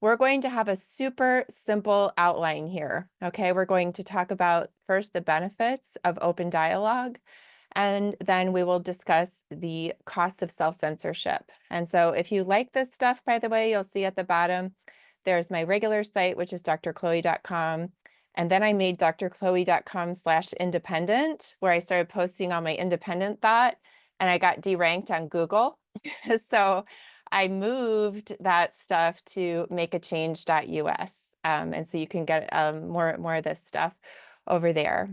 We're going to have a super simple outline here, okay? We're going to talk about first the benefits of open dialogue, and then we will discuss the cost of self-censorship. And so if you like this stuff, by the way, you'll see at the bottom, there's my regular site, which is drchloe.com. And then I made drchloe.com/independent, where I started posting all my independent thought, and I got deranked on Google. So I moved that stuff to makeachange.us. And so you can get more of this stuff over there.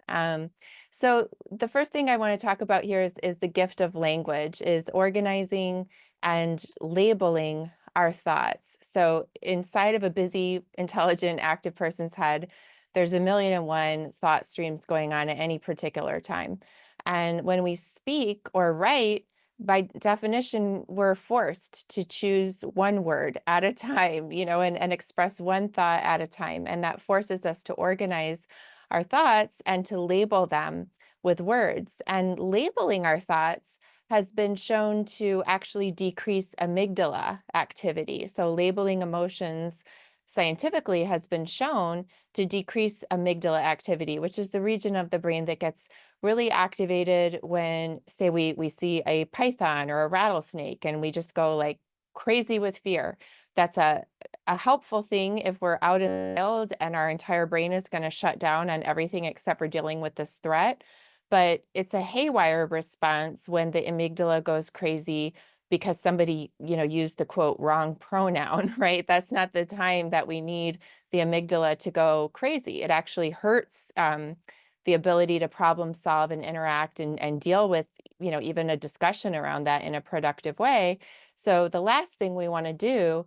Um, so the first thing I want to talk about here is the gift of language, is organizing and labeling our thoughts. So inside of a busy, intelligent, active person's head, there's a million and one thought streams going on at any particular time. And when we speak or write, by definition, we're forced to choose one word at a time, and express one thought at a time. And that forces us to organize our thoughts and to label them with words. And labeling our thoughts has been shown to actually decrease amygdala activity. So labeling emotions scientifically has been shown to decrease amygdala activity, which is the region of the brain that gets really activated when, say, we see a python or a rattlesnake and we just go like crazy with fear. That's a helpful thing if we're out in the field and our entire brain is going to shut down on everything except for dealing with this threat. But it's a haywire response when the amygdala goes crazy because somebody, used the quote wrong pronoun, right? That's not the time that we need the amygdala to go crazy. It actually hurts the ability to problem solve and interact and deal with, even a discussion around that in a productive way. So the last thing we want to do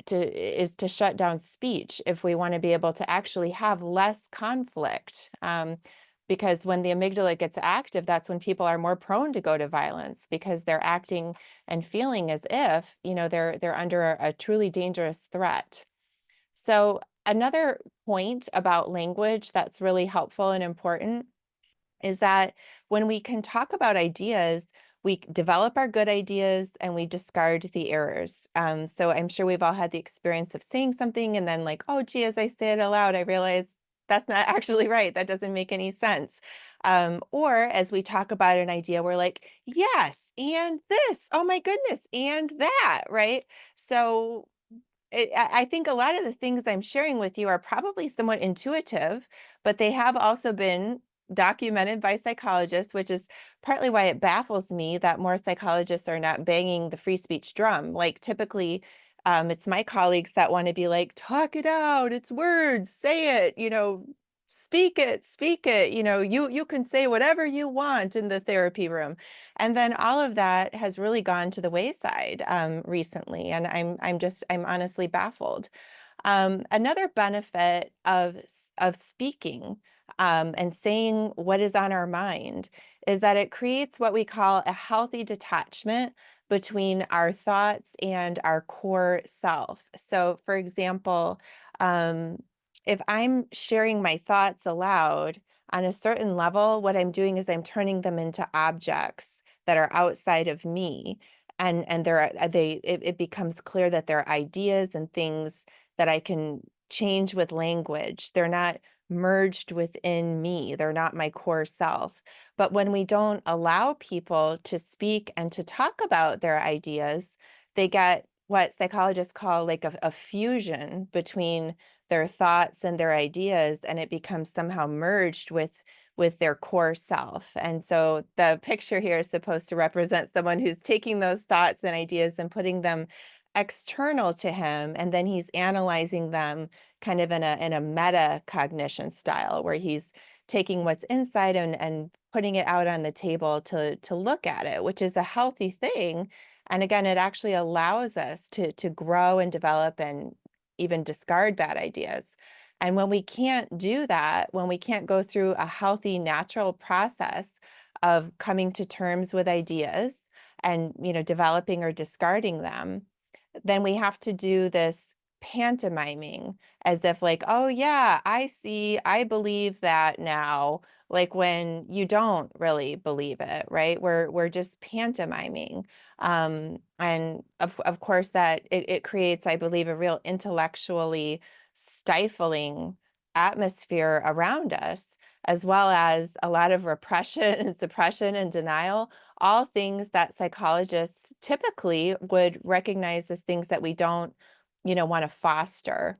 is to shut down speech if we want to be able to actually have less conflict. Because when the amygdala gets active, that's when people are more prone to go to violence because they're acting and feeling as if, they're under a truly dangerous threat. So another point about language that's really helpful and important is that when we can talk about ideas, we develop our good ideas and we discard the errors. So I'm sure we've all had the experience of saying something and then like, oh, gee, as I say it aloud, I realize that's not actually right. That doesn't make any sense. Or as we talk about an idea, we're like, yes, and this, oh my goodness, and that, right? So I think a lot of the things I'm sharing with you are probably somewhat intuitive, but they have also been documented by psychologists, which is partly why it baffles me that more psychologists are not banging the free speech drum. Like typically, it's my colleagues that want to be like, talk it out, it's words, say it, speak it, you can say whatever you want in the therapy room. And then all of that has really gone to the wayside recently, and I'm honestly baffled. Another benefit of speaking and saying what is on our mind is that it creates what we call a healthy detachment between our thoughts and our core self. So, for example, um, if I'm sharing my thoughts aloud on a certain level, what I'm doing is I'm turning them into objects that are outside of me. And it becomes clear that they're ideas and things that I can change with language. They're not merged within me. They're not my core self. But when we don't allow people to speak and to talk about their ideas, they get what psychologists call like a fusion between their thoughts and their ideas, and it becomes somehow merged with their core self. And so the picture here is supposed to represent someone who's taking those thoughts and ideas and putting them external to him, and then he's analyzing them kind of in a metacognition style where he's taking what's inside and putting it out on the table to look at it, which is a healthy thing. And again, it actually allows us to grow and develop and even discard bad ideas. And when we can't do that, when we can't go through a healthy, natural process of coming to terms with ideas and developing or discarding them, then we have to do this pantomiming as if like, oh yeah, I see, I believe that now, like when you don't really believe it, right? We're just pantomiming. And of course that it creates, I believe, a real intellectually stifling atmosphere around us, as well as a lot of repression and suppression and denial, all things that psychologists typically would recognize as things that we don't, want to foster.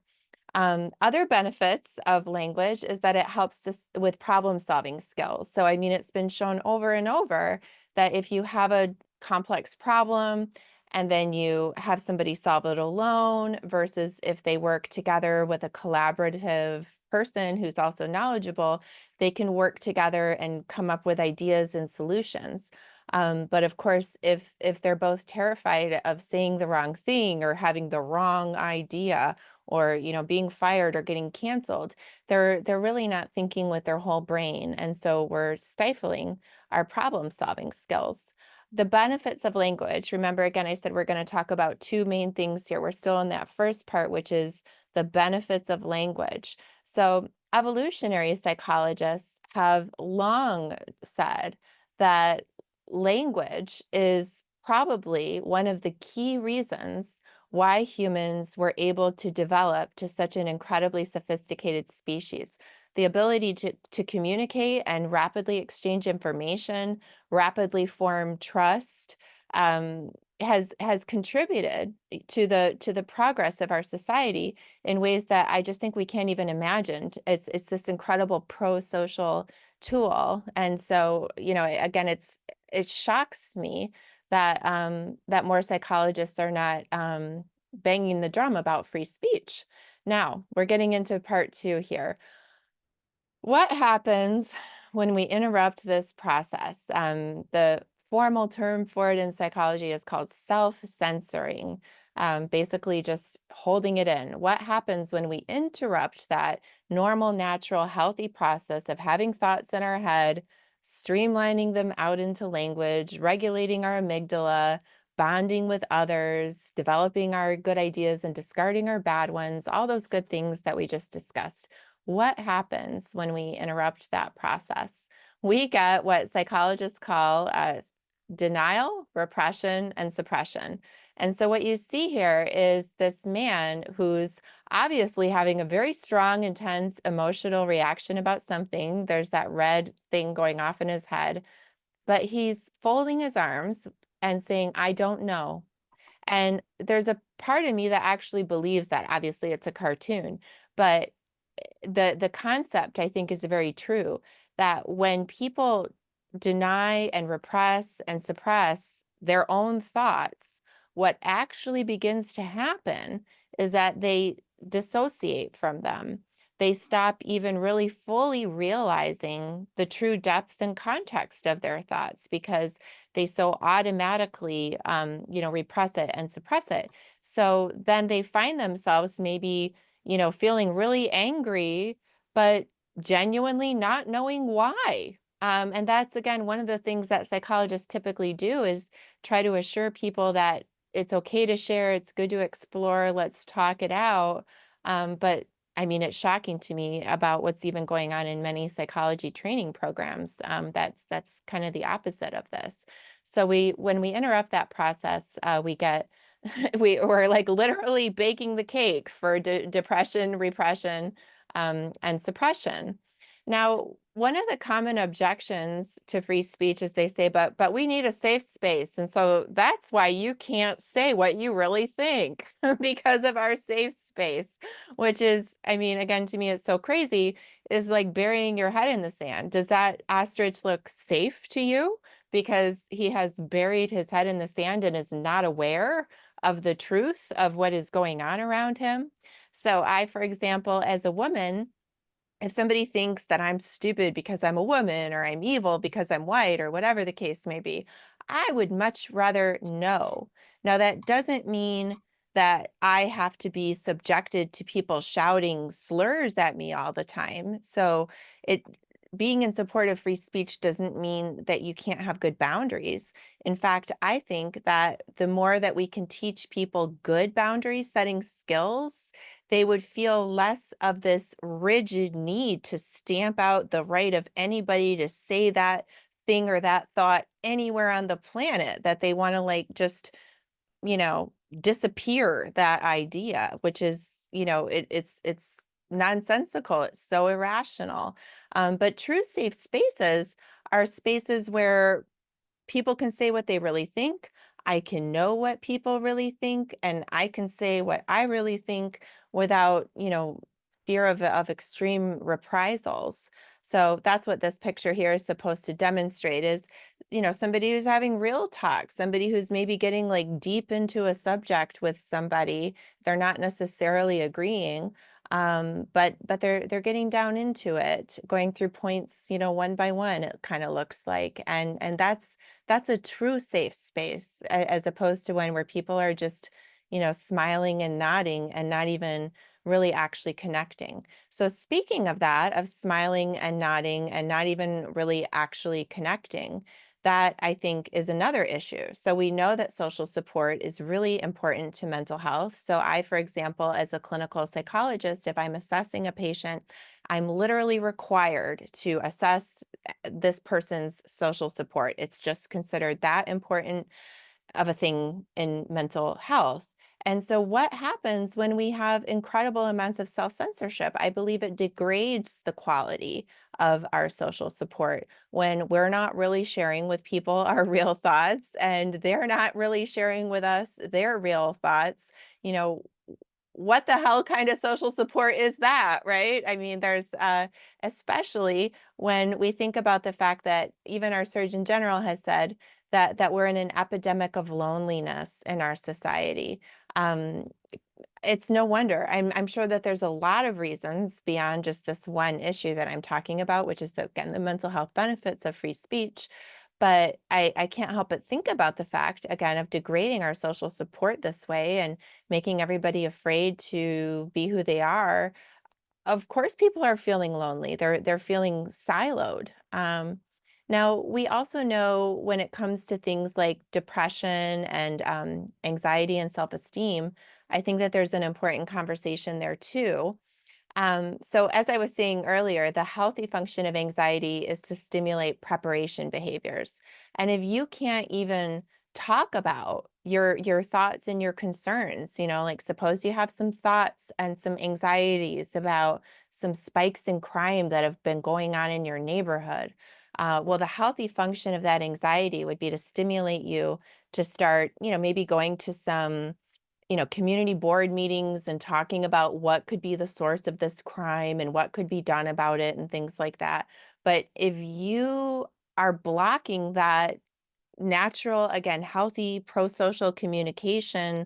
Other benefits of language is that it helps us with problem solving skills. So, I mean, it's been shown over and over that if you have a complex problem and then you have somebody solve it alone versus if they work together with a collaborative person who's also knowledgeable, they can work together and come up with ideas and solutions. But of course, if they're both terrified of saying the wrong thing or having the wrong idea, or being fired or getting canceled, they're really not thinking with their whole brain, and so we're stifling our problem solving skills. The benefits of language, remember, again, I said we're going to talk about two main things here. We're still in that first part, which is the benefits of language. So evolutionary psychologists have long said that language is probably one of the key reasons why humans were able to develop to such an incredibly sophisticated species. The ability to communicate and rapidly exchange information, rapidly form trust, has contributed to the progress of our society in ways that I just think we can't even imagine. It's this incredible pro-social tool, and so again, it shocks me that more psychologists are not banging the drum about free speech. Now, we're getting into part two here. What happens when we interrupt this process? The formal term for it in psychology is called self-censoring, basically just holding it in. What happens when we interrupt that normal, natural, healthy process of having thoughts in our head, streamlining them out into language, regulating our amygdala, bonding with others, developing our good ideas and discarding our bad ones, all those good things that we just discussed? What happens when we interrupt that process? We get what psychologists call denial, repression, and suppression. And so what you see here is this man who's obviously having a very strong, intense emotional reaction about something. There's that red thing going off in his head, but he's folding his arms and saying, I don't know. And there's a part of me that actually believes that. Obviously, it's a cartoon, but the concept, I think, is very true, that when people deny and repress and suppress their own thoughts, what actually begins to happen is that they dissociate from them. They stop even really fully realizing the true depth and context of their thoughts because they so automatically, repress it and suppress it. So then they find themselves maybe feeling really angry, but genuinely not knowing why. And that's, again, one of the things that psychologists typically do is try to assure people that it's okay to share, it's good to explore, let's talk it out. But I mean, it's shocking to me about what's even going on in many psychology training programs. That's kind of the opposite of this. So when we interrupt that process, we get we're like literally baking the cake for depression, repression, and suppression. Now, one of the common objections to free speech is they say, but we need a safe space. And so that's why you can't say what you really think because of our safe space, which is, I mean, again, to me, it's so crazy, is like burying your head in the sand. Does that ostrich look safe to you because he has buried his head in the sand and is not aware of the truth of what is going on around him? So I, for example, as a woman, if somebody thinks that I'm stupid because I'm a woman or I'm evil because I'm white or whatever the case may be, I would much rather know. Now, that doesn't mean that I have to be subjected to people shouting slurs at me all the time. So it being in support of free speech doesn't mean that you can't have good boundaries. In fact, I think that the more that we can teach people good boundary setting skills, they would feel less of this rigid need to stamp out the right of anybody to say that thing or that thought anywhere on the planet, that they want to like just, you know, disappear that idea, which is, it's nonsensical. It's so irrational. But true safe spaces are spaces where people can say what they really think. I can know what people really think, and I can say what I really think without, fear of extreme reprisals. So that's what this picture here is supposed to demonstrate is, somebody who's having real talk, somebody who's maybe getting like deep into a subject with somebody. They're not necessarily agreeing, but they're getting down into it, going through points, one by one, it kind of looks like. And that's a true safe space, as opposed to when where people are just, smiling and nodding and not even really actually connecting. So speaking of that, of smiling and nodding and not even really actually connecting, that I think is another issue. So we know that social support is really important to mental health. So I, for example, as a clinical psychologist, if I'm assessing a patient, I'm literally required to assess this person's social support. It's just considered that important of a thing in mental health. And so, what happens when we have incredible amounts of self censorship? I believe it degrades the quality of our social support when we're not really sharing with people our real thoughts and they're not really sharing with us their real thoughts. You know, what the hell kind of social support is that, right? I mean, there's especially when we think about the fact that even our Surgeon General has said that we're in an epidemic of loneliness in our society. Um, it's no wonder. I'm sure that there's a lot of reasons beyond just this one issue that I'm talking about, which is the, again, the mental health benefits of free speech. But I can't help but think about the fact, again, of degrading our social support this way and making everybody afraid to be who they are. Of course, people are feeling lonely. They're feeling siloed. Now, we also know when it comes to things like depression and anxiety and self-esteem, I think that there's an important conversation there too. So as I was saying earlier, the healthy function of anxiety is to stimulate preparation behaviors. And if you can't even talk about your thoughts and your concerns, like suppose you have some thoughts and some anxieties about some spikes in crime that have been going on in your neighborhood. Well, the healthy function of that anxiety would be to stimulate you to start, maybe going to some community board meetings and talking about what could be the source of this crime and what could be done about it and things like that. But if you are blocking that natural, again, healthy pro-social communication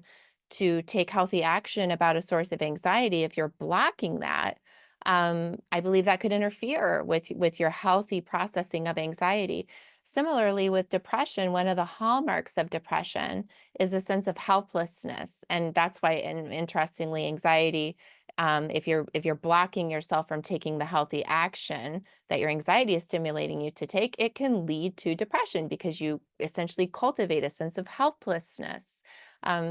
to take healthy action about a source of anxiety, if you're blocking that, I believe that could interfere with your healthy processing of anxiety. Similarly, with depression, one of the hallmarks of depression is a sense of helplessness, and that's why, and interestingly, anxiety. If you're blocking yourself from taking the healthy action that your anxiety is stimulating you to take, it can lead to depression because you essentially cultivate a sense of helplessness.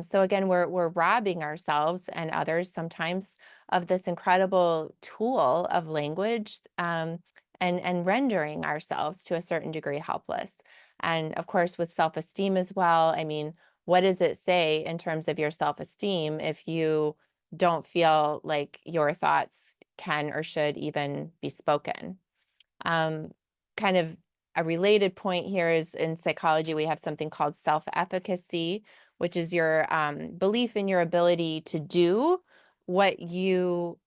So again, we're robbing ourselves and others sometimes of this incredible tool of language, and rendering ourselves to a certain degree helpless. And of course, with self-esteem as well. I mean, what does it say in terms of your self-esteem if you don't feel like your thoughts can or should even be spoken? Um, Kind of a related point here is in psychology, we have something called self-efficacy, which is your belief in your ability to do what you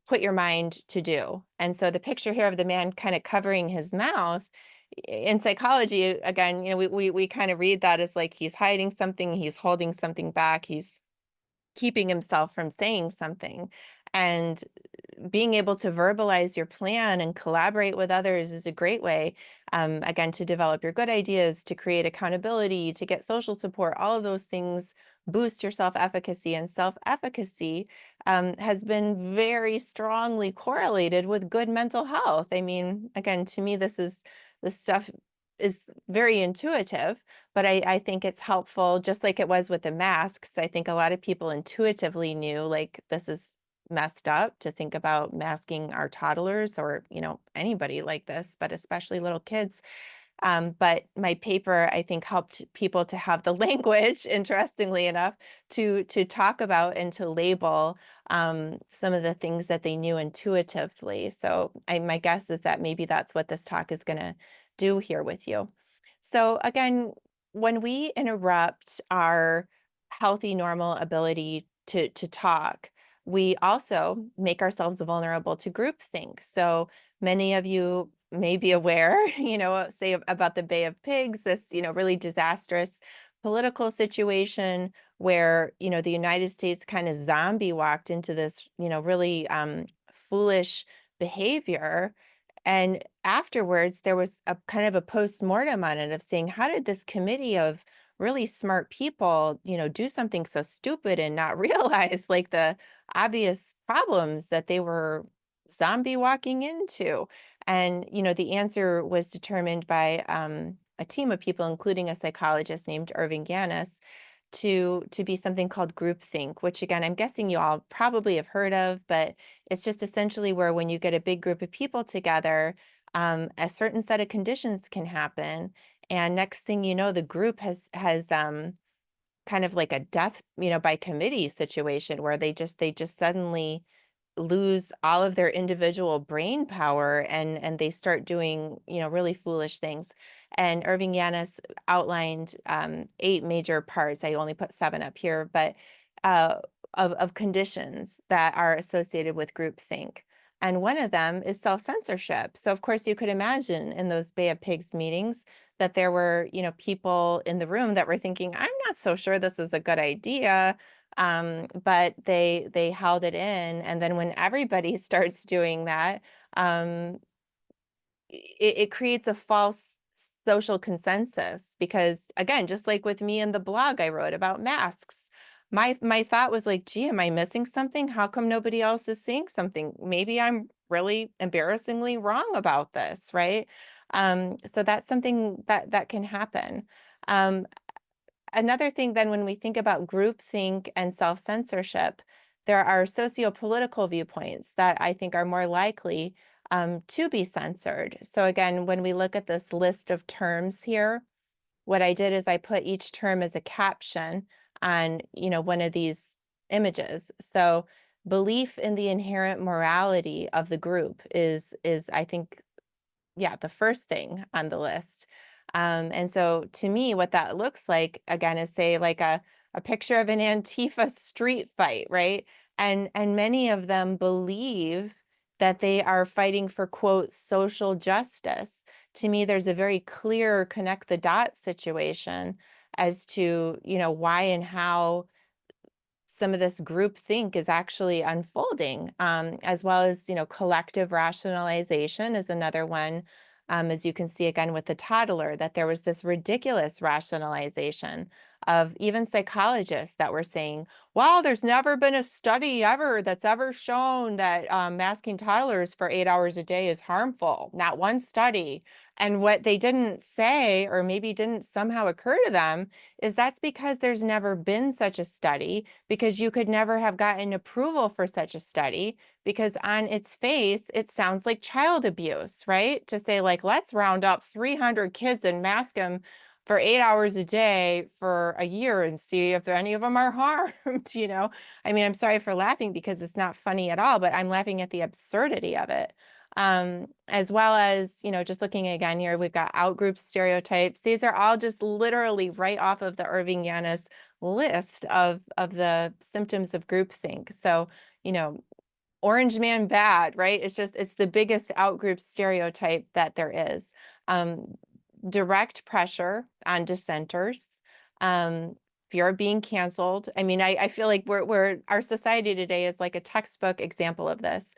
put your mind to do. And so the picture here of the man kind of covering his mouth in psychology, again, we kind of read that as like he's hiding something, he's holding something back, he's keeping himself from saying something. And being able to verbalize your plan and collaborate with others is a great way, again, to develop your good ideas, to create accountability, to get social support. All of those things boost your self-efficacy, and self-efficacy has been very strongly correlated with good mental health. I mean, again, to me, this stuff is very intuitive, but I think it's helpful, just like it was with the masks. I think a lot of people intuitively knew like this is messed up to think about masking our toddlers or, anybody like this, but especially little kids. But my paper, I think, helped people to have the language, interestingly enough, to talk about and to label some of the things that they knew intuitively. So my guess is that maybe that's what this talk is going to do here with you. So again, when we interrupt our healthy, normal ability to talk, we also make ourselves vulnerable to groupthink. So many of you may be aware, say about the Bay of Pigs, this, really disastrous political situation where, the United States kind of zombie walked into this, really foolish behavior. And afterwards, there was a kind of a post-mortem on it of saying, how did this committee of really smart people, do something so stupid and not realize like the obvious problems that they were zombie walking into? And, the answer was determined by a team of people, including a psychologist named Irving Yannis, to be something called groupthink, which again, I'm guessing you all probably have heard of, but it's just essentially where when you get a big group of people together, a certain set of conditions can happen. And next thing you know, the group has kind of like a death, by committee situation where they just suddenly lose all of their individual brain power and they start doing really foolish things. And Irving Yannis outlined 8 major parts. I only put 7 up here, but uh, of conditions that are associated with groupthink. And one of them is self-censorship. So of course you could imagine in those Bay of Pigs meetings that there were people in the room that were thinking, I'm not so sure this is a good idea, but they held it in, and then when everybody starts doing that, um, it creates a false social consensus because again, just like with me in the blog I wrote about masks, my thought was like, gee, am I missing something? How come nobody else is seeing something? Maybe I'm really embarrassingly wrong about this, right? So that's something that can happen. Um, Another thing then when we think about groupthink and self-censorship, there are socio-political viewpoints that I think are more likely to be censored. So again, when we look at this list of terms here, what I did is I put each term as a caption on, one of these images. So belief in the inherent morality of the group is I think, yeah, the first thing on the list. And so to me, what that looks like, again, is say like a picture of an Antifa street fight, right? And many of them believe that they are fighting for, quote, social justice. To me, there's a very clear connect the dots situation as to, why and how some of this group think is actually unfolding, as well as, collective rationalization is another one. As you can see again with the toddler, that there was this ridiculous rationalization of even psychologists that were saying, well, there's never been a study ever that's ever shown that masking toddlers for 8 hours a day is harmful. Not one study. And what they didn't say, or maybe didn't somehow occur to them, is that's because there's never been such a study, because you could never have gotten approval for such a study, because on its face, it sounds like child abuse, right? To say like, let's round up 300 kids and mask them for 8 hours a day for a year and see if any of them are harmed, I mean, I'm sorry for laughing because it's not funny at all, but I'm laughing at the absurdity of it. As well as, just looking again here, we've got outgroup stereotypes. These are all just literally right off of the Irving Yannis list of the symptoms of groupthink. So, orange man bad, right? It's the biggest outgroup stereotype that there is. Direct pressure on dissenters, fear of being canceled. I mean, I feel like our society today is like a textbook example of this.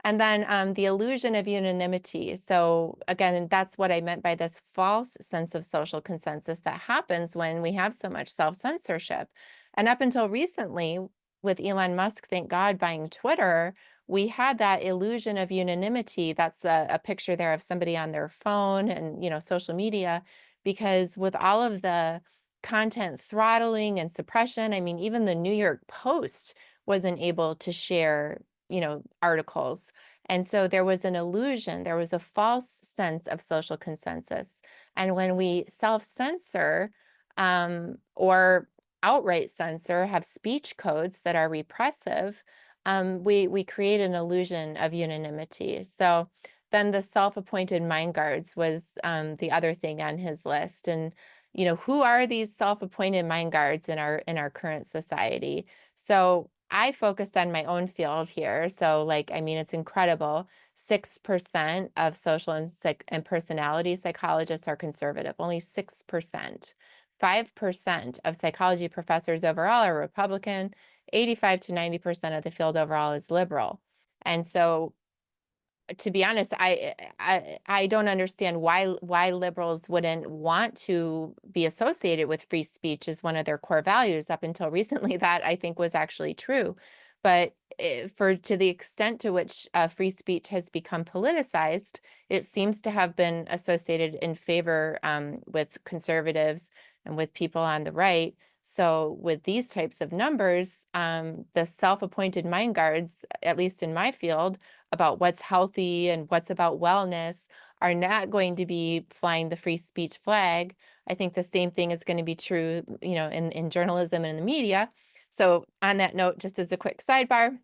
And then the illusion of unanimity. So again, that's what I meant by this false sense of social consensus that happens when we have so much self-censorship. And up until recently, with Elon Musk, thank God, buying Twitter, we had that illusion of unanimity. That's a picture there of somebody on their phone and, social media, because with all of the content throttling and suppression, I mean, even the New York Post wasn't able to share articles. And so there was an illusion, there was a false sense of social consensus. And when we self-censor, or outright censor, have speech codes that are repressive, we create an illusion of unanimity. So then the self-appointed mind guards was the other thing on his list. And who are these self-appointed mind guards in our current society? So I focused on my own field here. So it's incredible. 6% of social and personality psychologists are conservative, only 6%. 5% of psychology professors overall are Republican. 85 to 90% of the field overall is liberal. And so, to be honest, I don't understand why liberals wouldn't want to be associated with free speech as one of their core values. Up until recently, that I think was actually true. But to the extent to which free speech has become politicized, it seems to have been associated in favor with conservatives and with people on the right. So with these types of numbers, the self-appointed mind guards, at least in my field, about what's healthy and what's about wellness, are not going to be flying the free speech flag. I think the same thing is going to be true, in journalism and in the media. So on that note, just as a quick sidebar,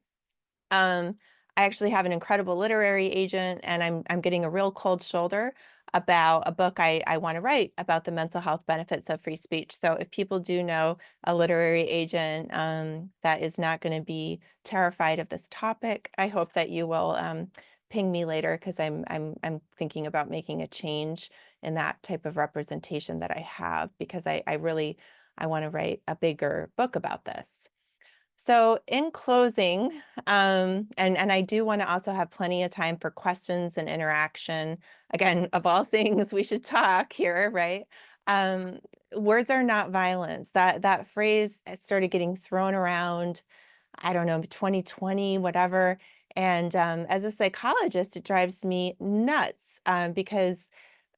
I actually have an incredible literary agent, and I'm getting a real cold shoulder about a book I want to write about the mental health benefits of free speech. So if people do know a literary agent that is not going to be terrified of this topic, I hope that you will ping me later, because I'm thinking about making a change in that type of representation that I have, because I really want to write a bigger book about this. So in closing, and I do want to also have plenty of time for questions and interaction. Again, of all things, we should talk here, right? Um, Words are not violence. That phrase started getting thrown around, I don't know, 2020, whatever. And as a psychologist, it drives me nuts, because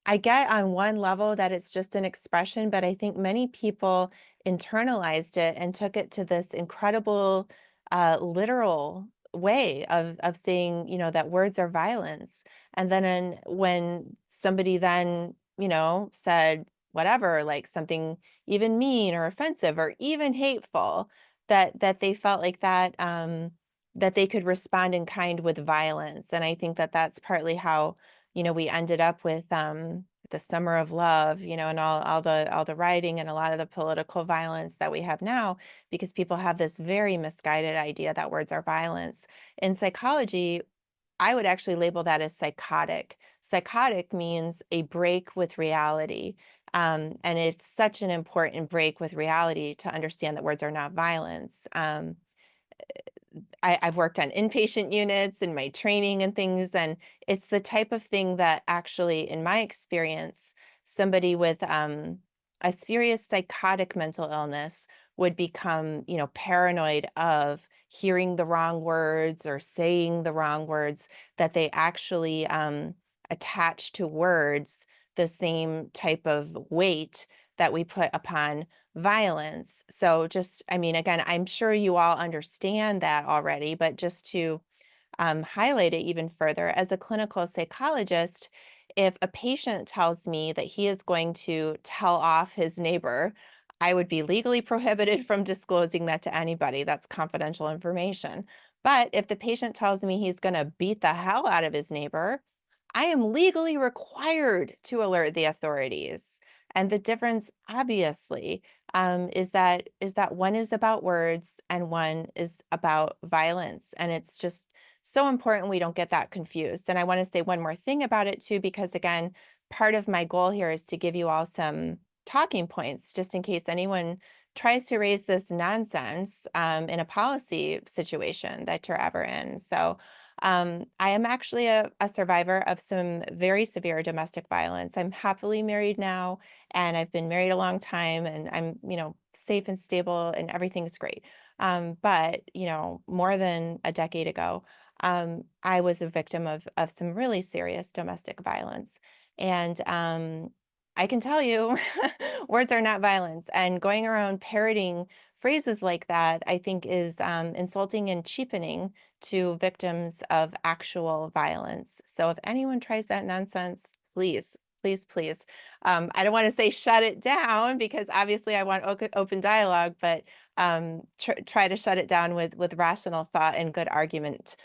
I get on one level that it's just an expression, but I think many people internalized it and took it to this incredible, literal way of saying, that words are violence. And then when somebody then, said whatever, like something even mean or offensive or even hateful, that they felt like that they could respond in kind with violence. And I think that that's partly how we ended up with the Summer of Love, and all the rioting and a lot of the political violence that we have now, because people have this very misguided idea that words are violence. In psychology, I would actually label that as psychotic. Psychotic means a break with reality. And it's such an important break with reality to understand that words are not violence. I've worked on inpatient units in my training and things, and it's the type of thing that actually, in my experience, somebody with a serious psychotic mental illness would become, paranoid of hearing the wrong words or saying the wrong words, that they actually attach to words the same type of weight that we put upon violence. So just, again, I'm sure you all understand that already, but just to highlight it even further, as a clinical psychologist, if a patient tells me that he is going to tell off his neighbor, I would be legally prohibited from disclosing that to anybody. That's confidential information. But if the patient tells me he's going to beat the hell out of his neighbor, I am legally required to alert the authorities. And the difference, obviously, is that one is about words and one is about violence. And it's just so important we don't get that confused. And I want to say one more thing about it too, because again, part of my goal here is to give you all some talking points, just in case anyone tries to raise this nonsense in a policy situation that you're ever in. So I am actually a survivor of some very severe domestic violence. I'm happily married now, and I've been married a long time, and I'm, safe and stable, and everything's great. But, more than a decade ago, I was a victim of some really serious domestic violence. And I can tell you, words are not violence. And going around parroting phrases like that, I think, is insulting and cheapening to victims of actual violence. So if anyone tries that nonsense, please, please, please. I don't want to say shut it down because obviously I want open dialogue, but try to shut it down with rational thought and good argument.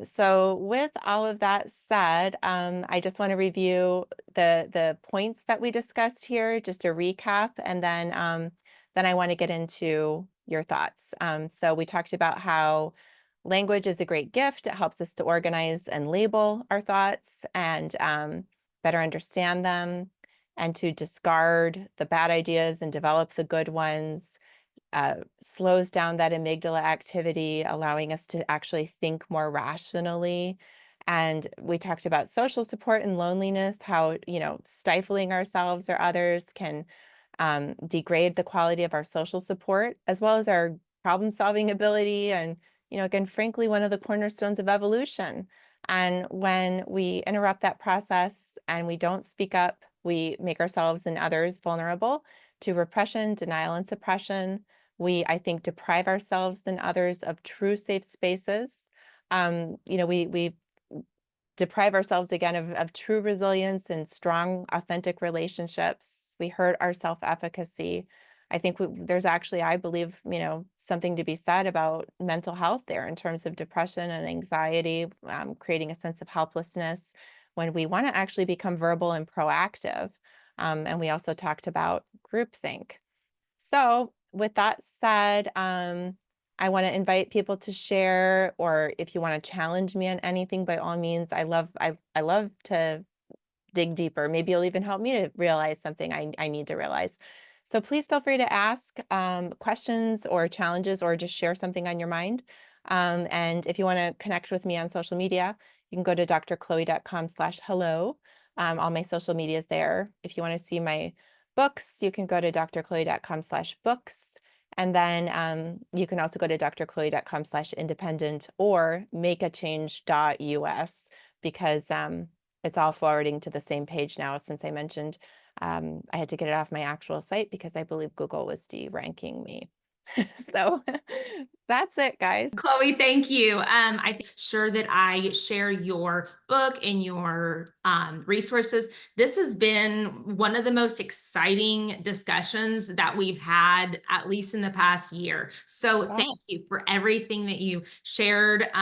So with all of that said, I just want to review the points that we discussed here, just to recap, and then I want to get into your thoughts. So we talked about how language is a great gift. It helps us to organize and label our thoughts and better understand them, and to discard the bad ideas and develop the good ones. Slows down that amygdala activity, allowing us to actually think more rationally. And we talked about social support and loneliness, how, stifling ourselves or others can degrade the quality of our social support, as well as our problem-solving ability. And, again, frankly, one of the cornerstones of evolution. And when we interrupt that process and we don't speak up, we make ourselves and others vulnerable to repression, denial, and suppression. We, I think, deprive ourselves and others of true safe spaces. We deprive ourselves again of true resilience and strong, authentic relationships. We hurt our self-efficacy. I think there's actually, I believe, something to be said about mental health there in terms of depression and anxiety, creating a sense of helplessness when we want to actually become verbal and proactive. And we also talked about groupthink. So with that said, I want to invite people to share, or if you want to challenge me on anything, by all means. I love to dig deeper. Maybe you'll even help me to realize something I need to realize. So please feel free to ask questions or challenges, or just share something on your mind. And if you want to connect with me on social media, you can go to drchloe.com/hello. All my social media is there. If you want to see my books, you can go to drchloe.com/books. And then you can also go to drchloe.com/independent or makeachange.us, because it's all forwarding to the same page now, since I mentioned I had to get it off my actual site because I believe Google was deranking me. So that's it, guys. Chloe, thank you. I think sure that I share your book and your resources. This has been one of the most exciting discussions that we've had, at least in the past year. So Wow. thank you for everything that you shared.